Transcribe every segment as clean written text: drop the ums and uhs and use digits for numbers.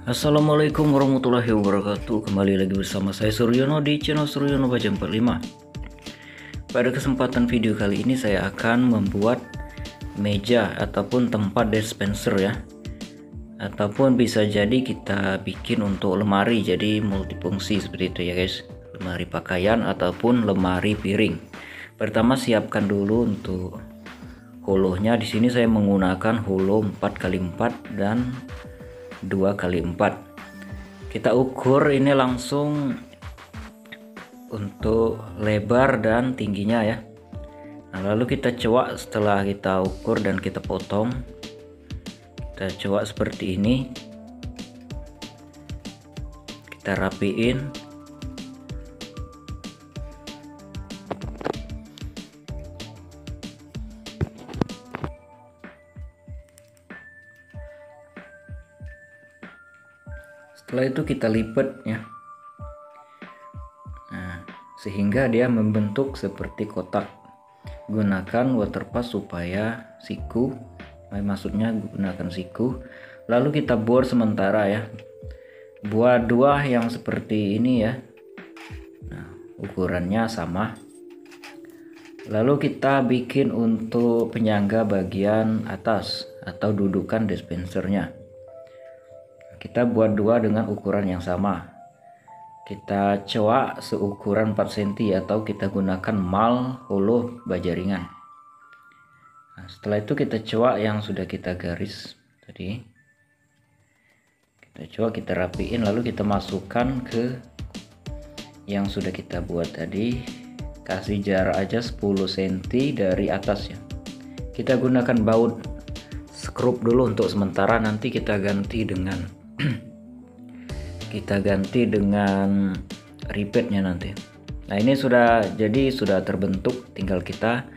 Assalamualaikum warahmatullahi wabarakatuh. Kembali lagi bersama saya Suryono di channel Suryono Baja 45. Pada kesempatan video kali ini saya akan membuat meja ataupun tempat dispenser ya, ataupun bisa jadi kita bikin untuk lemari, jadi multifungsi seperti itu ya guys. Lemari pakaian ataupun lemari piring. Pertama siapkan dulu untuk holonya. Di sini saya menggunakan holo 4x4 dan 2x4. Kita ukur ini langsung untuk lebar dan tingginya ya. Nah, lalu kita coak. Setelah kita ukur dan kita potong, kita coak seperti ini, kita rapiin. Setelah itu kita lipat ya, nah, sehingga dia membentuk seperti kotak. Gunakan waterpass supaya siku, maksudnya gunakan siku. Lalu kita bor sementara ya, buat dua yang seperti ini ya. Nah, ukurannya sama. Lalu kita bikin untuk penyangga bagian atas atau dudukan dispensernya. Kita buat dua dengan ukuran yang sama. Kita coak seukuran 4 cm atau kita gunakan mal holo baja ringan. Nah, setelah itu kita coak yang sudah kita garis tadi. Kita coak, kita rapiin, lalu kita masukkan ke yang sudah kita buat tadi. Kasih jarak aja 10 cm dari atas ya. Kita gunakan baut skrup dulu untuk sementara, nanti kita ganti dengan ripetnya nanti. Nah, ini sudah jadi, sudah terbentuk, tinggal kita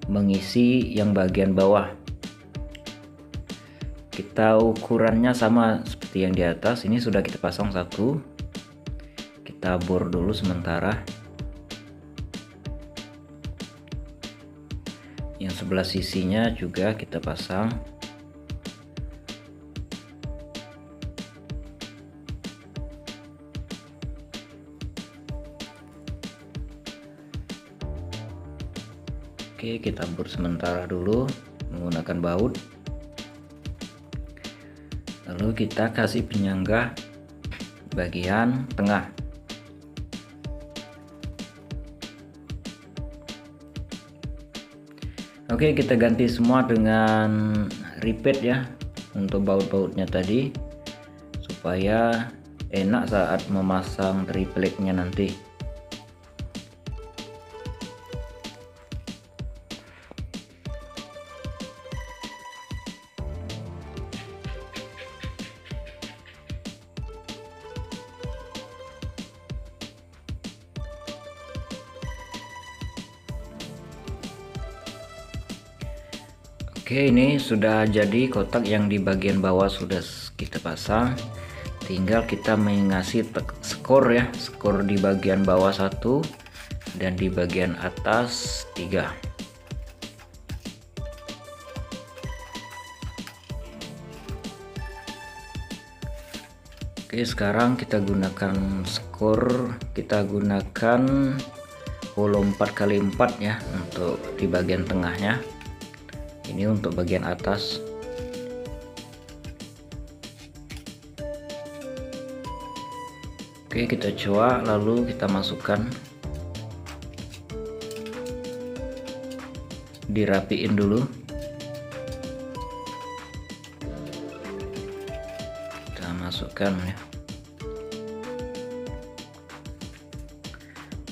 mengisi yang bagian bawah. Kita ukurannya sama seperti yang di atas. Ini sudah kita pasang satu, kita bor dulu sementara. Yang sebelah sisinya juga kita pasang. Oke, kita bor sementara dulu menggunakan baut. Lalu kita kasih penyangga bagian tengah. Oke, kita ganti semua dengan ripet ya untuk baut-bautnya tadi, supaya enak saat memasang tripleknya nanti. Oke, ini sudah jadi kotak yang di bagian bawah sudah kita pasang. Tinggal kita mengasih skor ya, skor di bagian bawah 1 dan di bagian atas 3. Oke, sekarang kita gunakan skor, kita gunakan holo 4x4 ya untuk di bagian tengahnya. Ini untuk bagian atas. Oke, kita coak, lalu kita masukkan, dirapiin dulu. Kita masukkan ya.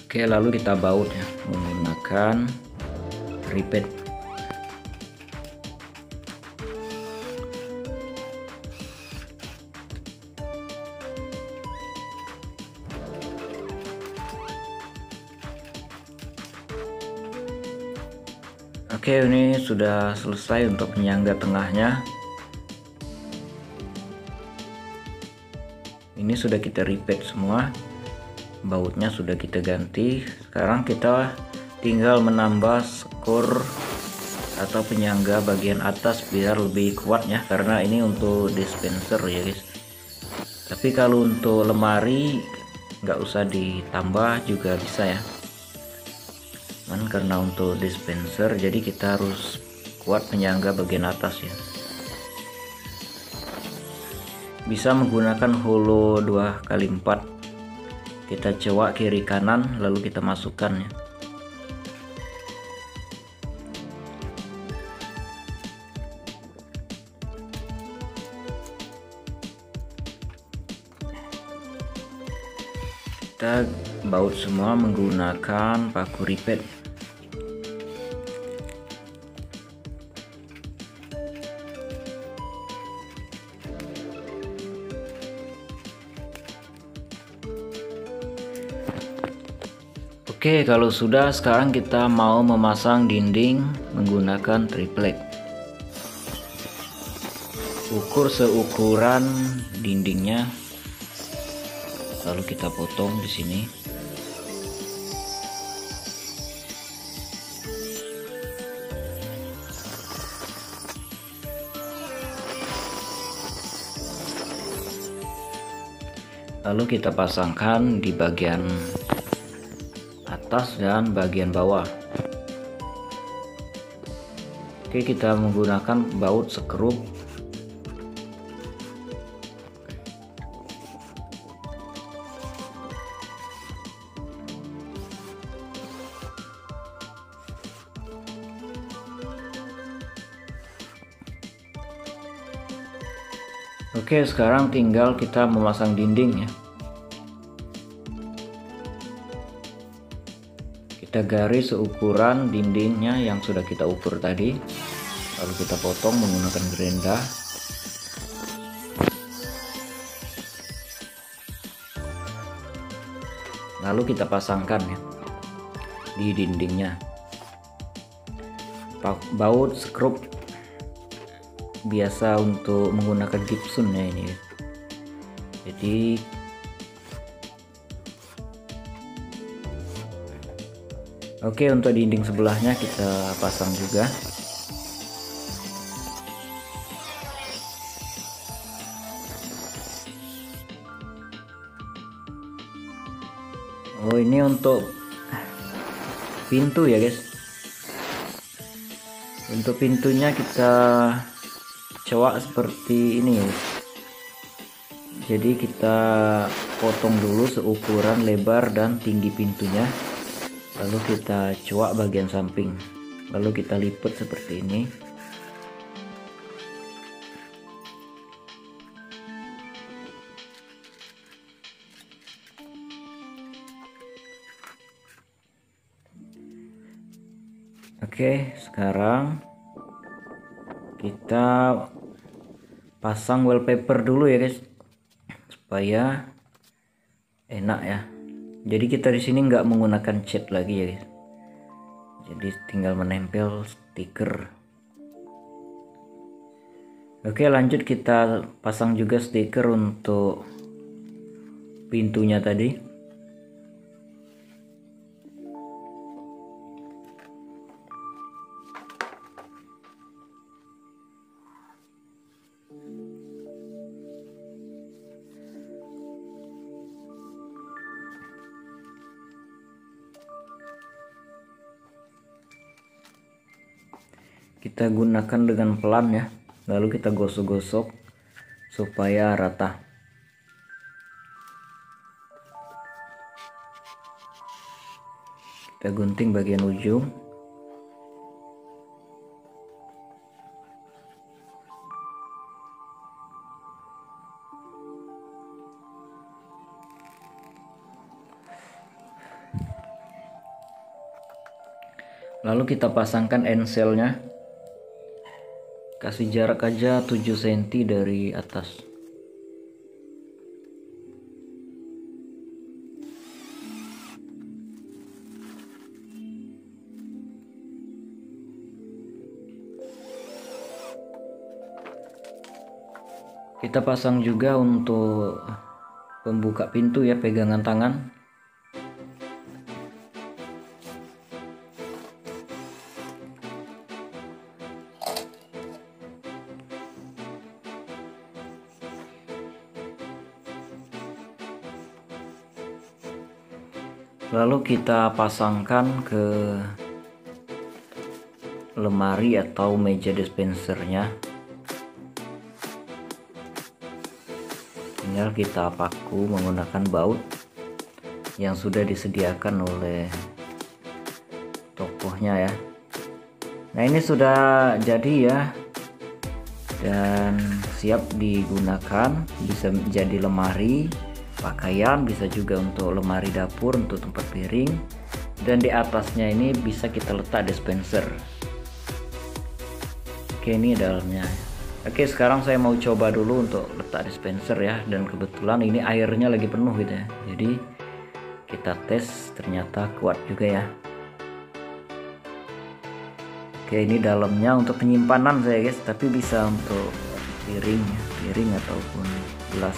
Oke, lalu kita baut ya menggunakan ripet. Oke, ini sudah selesai untuk penyangga tengahnya. Ini sudah kita repeat semua, bautnya sudah kita ganti. Sekarang kita tinggal menambah skor atau penyangga bagian atas biar lebih kuat ya, karena ini untuk dispenser ya guys. Tapi kalau untuk lemari nggak usah ditambah juga bisa ya. Karena untuk dispenser jadi kita harus kuat penyangga bagian atas ya. Bisa menggunakan holo 2x4. Kita cewak kiri kanan lalu kita masukkan ya. Kita baut semua menggunakan paku ripet. Oke, kalau sudah, sekarang kita mau memasang dinding menggunakan triplek. Ukur seukuran dindingnya, lalu kita potong di sini. Lalu kita pasangkan di bagian atas dan bagian bawah. Oke, kita menggunakan baut sekrup. Oke, sekarang tinggal kita memasang dinding ya. Kita garis seukuran dindingnya yang sudah kita ukur tadi, lalu kita potong menggunakan gerenda. Lalu kita pasangkan ya di dindingnya. Baut skrup biasa untuk menggunakan gypsum ya ini. Jadi oke, untuk dinding sebelahnya kita pasang juga. Oh, ini untuk pintu ya guys. Untuk pintunya kita cowok seperti ini ya. Jadi kita potong dulu seukuran lebar dan tinggi pintunya. Lalu kita cuak bagian samping, lalu kita lipat seperti ini. Oke, sekarang kita pasang wallpaper dulu ya guys, supaya enak ya. Jadi kita di sini nggak menggunakan cat lagi ya guys. Jadi tinggal menempel stiker. Oke, lanjut kita pasang juga stiker untuk pintunya tadi. Kita gunakan dengan pelan ya, lalu kita gosok-gosok supaya rata. Kita gunting bagian ujung. Lalu kita pasangkan enselnya. Kasih jarak aja 7 cm dari atas. Kita pasang juga untuk pembuka pintu ya, pegangan tangan. Lalu kita pasangkan ke lemari atau meja dispensernya. Tinggal kita paku menggunakan baut yang sudah disediakan oleh tokohnya ya. Nah, ini sudah jadi ya, dan siap digunakan. Bisa menjadi lemari pakaian, bisa juga untuk lemari dapur untuk tempat piring, dan di atasnya ini bisa kita letak dispenser. Oke, ini dalamnya. Oke, sekarang saya mau coba dulu untuk letak dispenser ya, dan kebetulan ini airnya lagi penuh gitu ya, jadi kita tes, ternyata kuat juga ya. Oke, ini dalamnya untuk penyimpanan saya guys, tapi bisa untuk piring ataupun gelas.